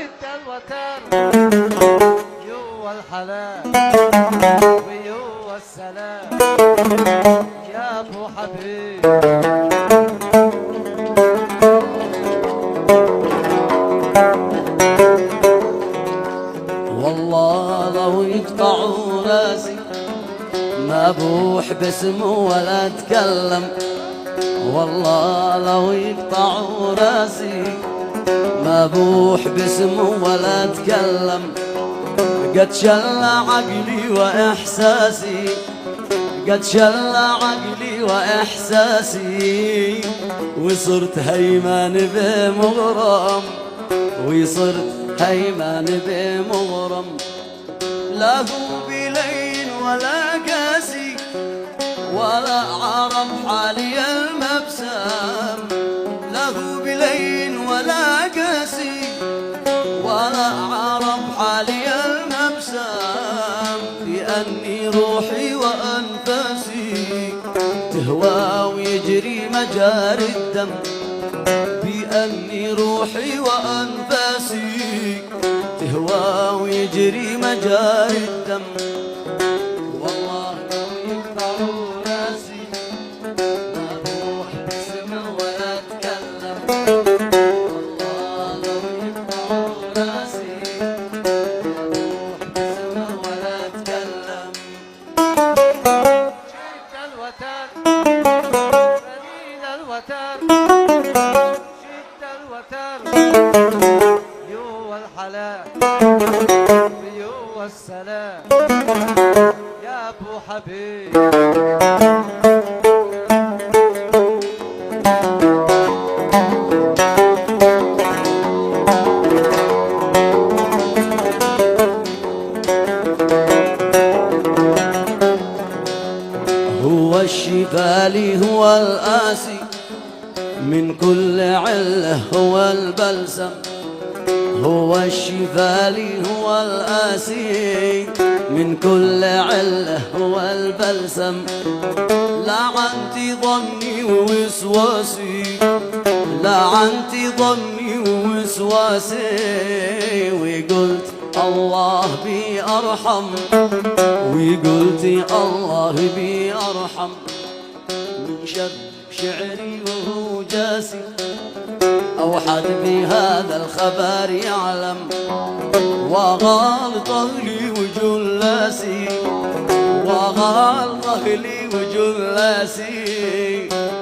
شد الوتر يو الحلال ويو السلام يا ابو حبيب. والله لو يقطعوا راسي ما بوح باسمه ولا اتكلم. والله لو يقطعوا راسي ما بوح باسمه ولا اتكلم. قد شل عقلي واحساسي، قد شل عقلي واحساسي، وصرت هيمان بمغرم، وصرت هيمان بمغرم. لا هو بلين ولا قاسي ولا عرف حالي المبسم. لا هو بلين ولا قاسي ولا عرف حالي المبسم. لأني روحي وأنفاسي تهوى ويجري مجاري الدم. بأني روحي وأنفاسي تهوى ويجري مجاري الدم. والله لو يقطعوا راسي ما بروح باسمه ولا اتكلم. والله لو يقطعوا راسي ما بروح باسمه ولا اتكلم. شد الوتر قليل الوتر شد الوتر يو الحلال ويو السلام يا ابو حبيب. هو الشفالي هو الآسي من كل علة هو البلسم. هو الشفالي هو الآسي من كل علة هو البلسم. لعنت ظني ووسواسي، لعنت ظني ووسواسي، وقلت الله بي أرحم، وقلت الله بي أرحم. من شر شعري وهو جاسي أو حد بهذا الخبر يعلم. وغال طهلي وجلاسي، وغال طهلي وجلاسي،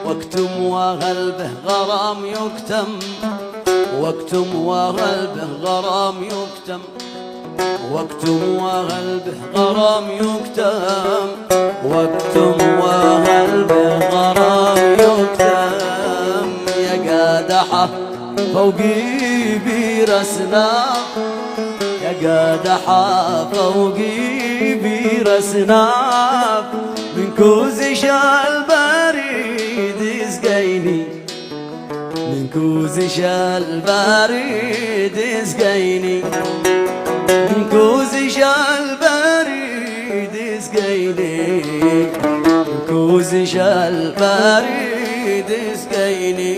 واكتم وقلبه غرام يكتم، واكتم وقلبه غرام يكتم، واكتم وقلبه غرام يكتم، واكتم وقلبه غرام يكتم. يا قادحة فوقي برسنا، يا قادحة فوقي برسنا، من كوز شال بريد اسقيني، من كوز شال بريد اسقيني، من كوز شال بريد اسقيني، من كوز شال بريد اسقيني.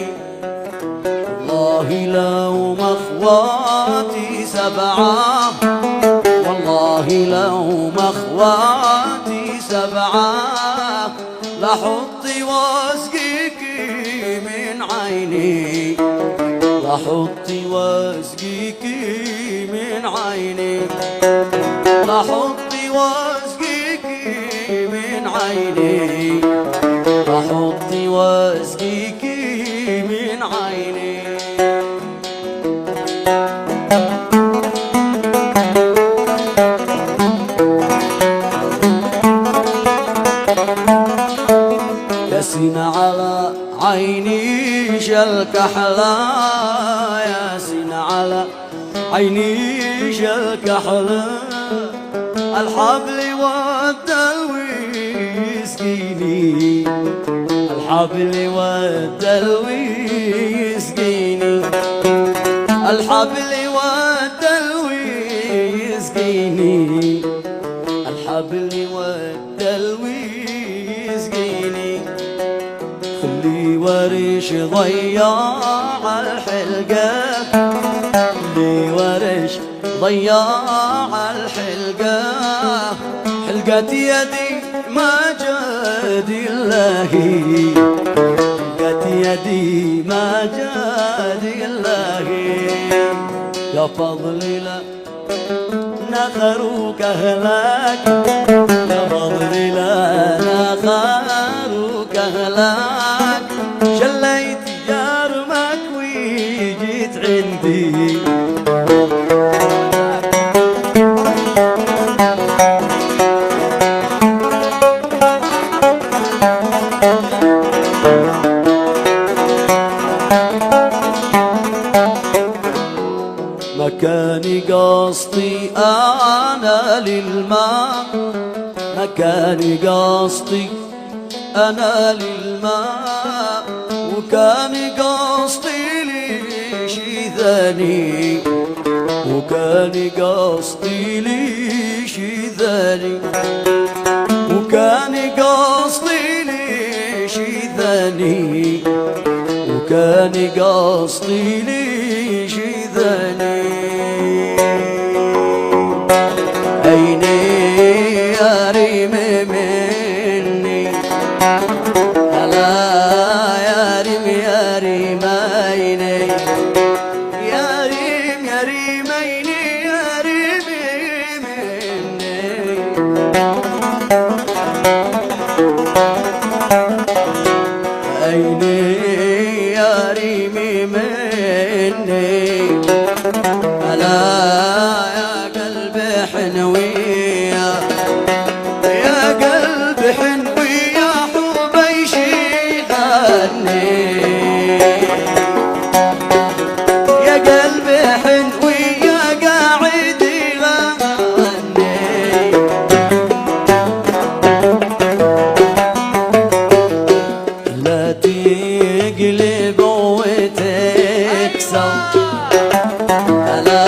والله لو مخواتي سبعة، والله لو مخواتي سبعة، لحطي واسقيك من عيني، لحطي واسقيك من عيني، لحطي واسقيك من عيني، لحطي واسقيك من عيني. ياسين على عيني شالكحلة، ياسين على عيني شالكحلة، الحبل والدلوي يسقيني، الحبل والدلوي يسقيني، الحبل والدلوي يسقيني، الحبل والدلوي يسقيني. خلي ورش ضياع الحلقة، خلي ورش ضياع الحلقة، حلقة يدي ما جاد الله، حلقة يدي ما جاد الله. يا فضلي لا نخروك أهلاك، يا فضلي لا نخروك أهلاك. شليت جرمك وجيت عندي، مكاني قصدي أنا للماء، مكاني قصدي أنا للماء، وكان قصدي لشي ثاني، وكان قصدي لشي ثاني، وكان قصدي لشي ثاني، وكان قصدي لشي ثاني. عيني يا ريم مني، هلا يا ريم يا ريم عيني، يا ريم يا ريم عيني يا ريم مني. عيني يا ريم مني، هلا يا قلبي حنوية، يا قلبي حنوية حبي شيخني، يا قلبي حنوية قاعد يغني. لا تقلب وتكسر، هلا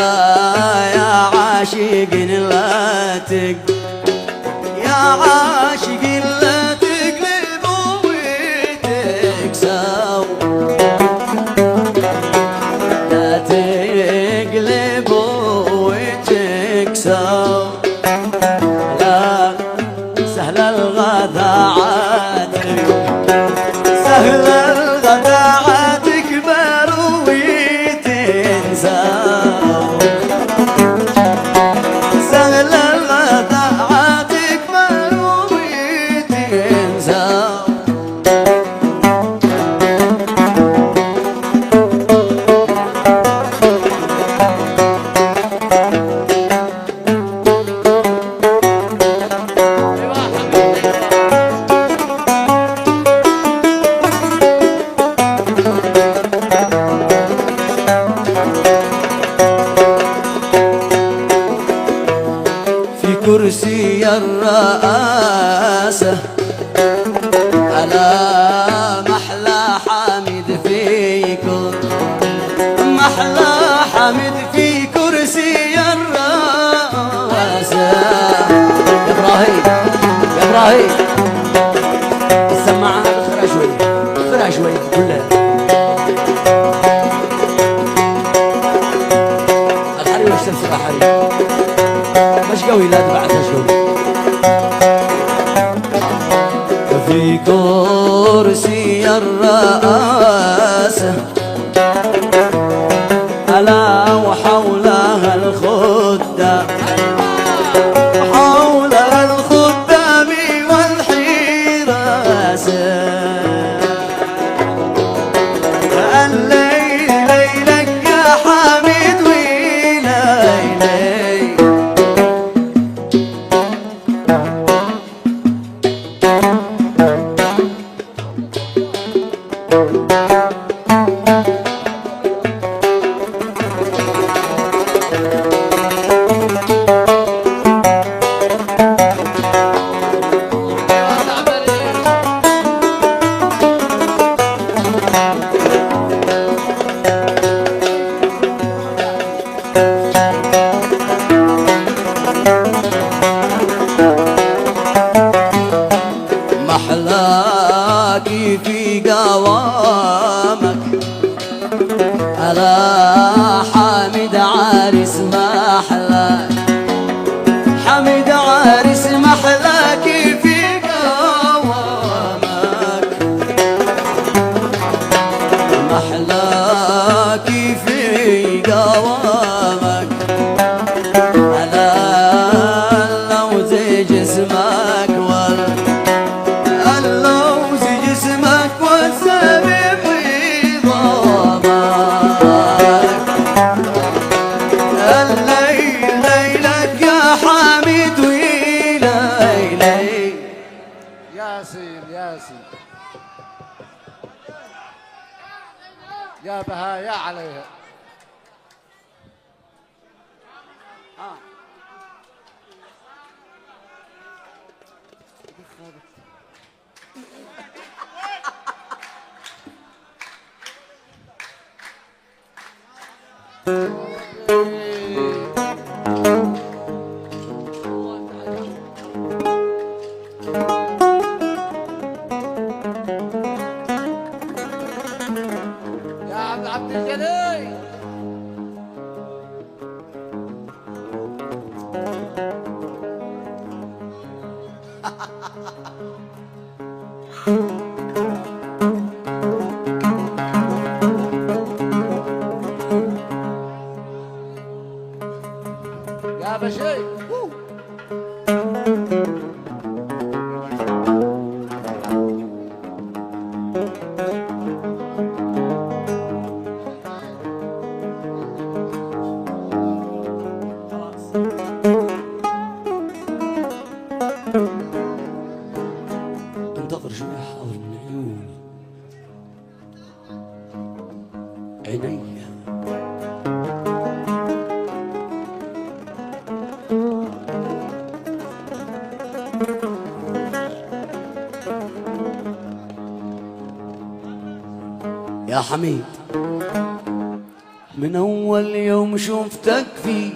يا عاشق لا يا عاشق لا تقلب وتكسر، لا تقلب وتكسر. لا سهل الغدا عاتك، سهل الغدا تكبر وتنسى، سهل الغدا تكبر وتنسى. كرسي الرئاسة على محلى حامد فيكم، محلى حامد في كرسي الرئاسة. يا إبراهيم يا إبراهيم السماعة اخرها شوي، اخرها شوي كلها. الحري وش تمسك الحري مش قوي، لا تبعتها شوي. في كرسي الرئاسة ألا وحولها الخدام، حولها الخدام والحراسة. الليل ليلك يا حامد وليلي، محلاكي في قوامك على حامد عالي. عريس محلاك، حميد عريس محلاك في قوامك، محلاك في قوامك، على اللوز جسمك اللوز جسمك والسبب ضامك، الليل ليلك يا حميد ويليلي. ياسين ياسين يا بهايا عليها. يا عبد الجليل يا بشير. انتظر شوي حاضر من عيوني عيني. يا حميد من أول يوم شفتك فيه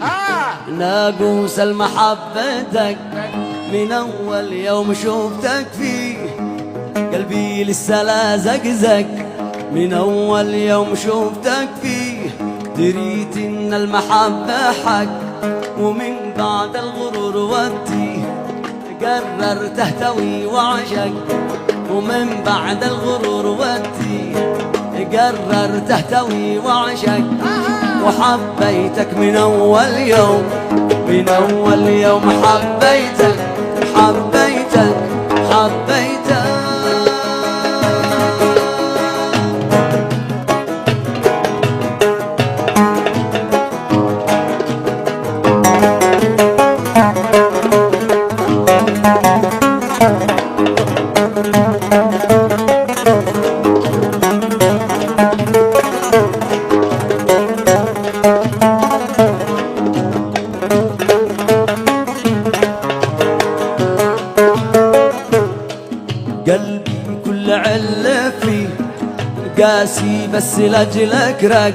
ناقوس المحبتك، من أول يوم شفتك فيه قلبي لسه لا زقزق، من أول يوم شفتك فيه دريت إن المحبة حق، ومن بعد الغرور ودي قررت أهتوي وعشق، ومن بعد الغرور ودي قررت أهتوي وعشق، وحبيتك من أول يوم، من أول يوم حبيتك حبيتك حبيتك. قلبي كل علة فيه قاسي بس لأجلك رق،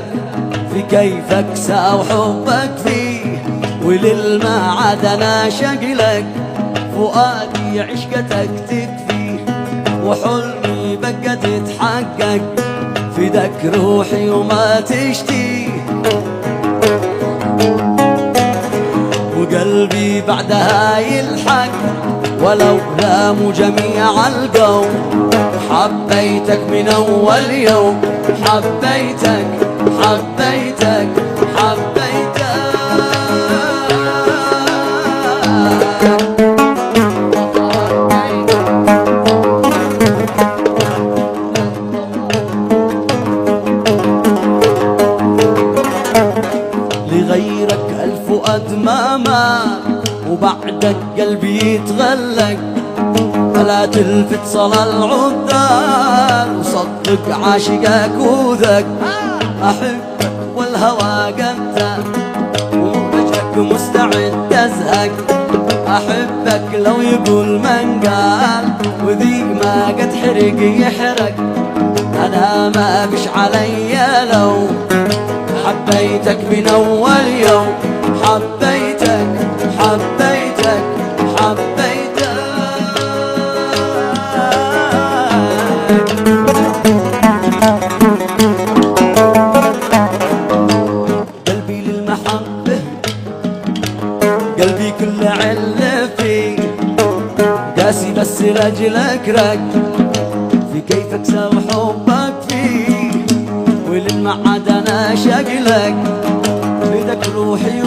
في كيفك ساو حبك فيه وللمعاد أنا شقلك، فؤادي عشقتك تكفيه وحلمي بقى تتحقق، فدك روحي وما تشتيه، وقلبي بعدها يلحق ولو لاموا جميع القوم، حبيتك من أول يوم حبيتك حبيتك حبيتك. لغيرك الفؤاد ما مات وبعدك قلبي يتغلق، فلا تلفت صلى العذار وصدق عاشقك وذك، أحبك والهوى قدك ووجهك مستعد أزهق، أحبك لو يقول من قال وذيك ما قد حرق يحرق، أنا ما بش علي لو حبيتك من أول يوم حبيتك حبيتك حبيتك. قلبي للمحبة قلبي كله علة فيه قاسي بس رجلك رق في كيفك سوى حبك فيه وللمعاد انا شاقلك بدك روحي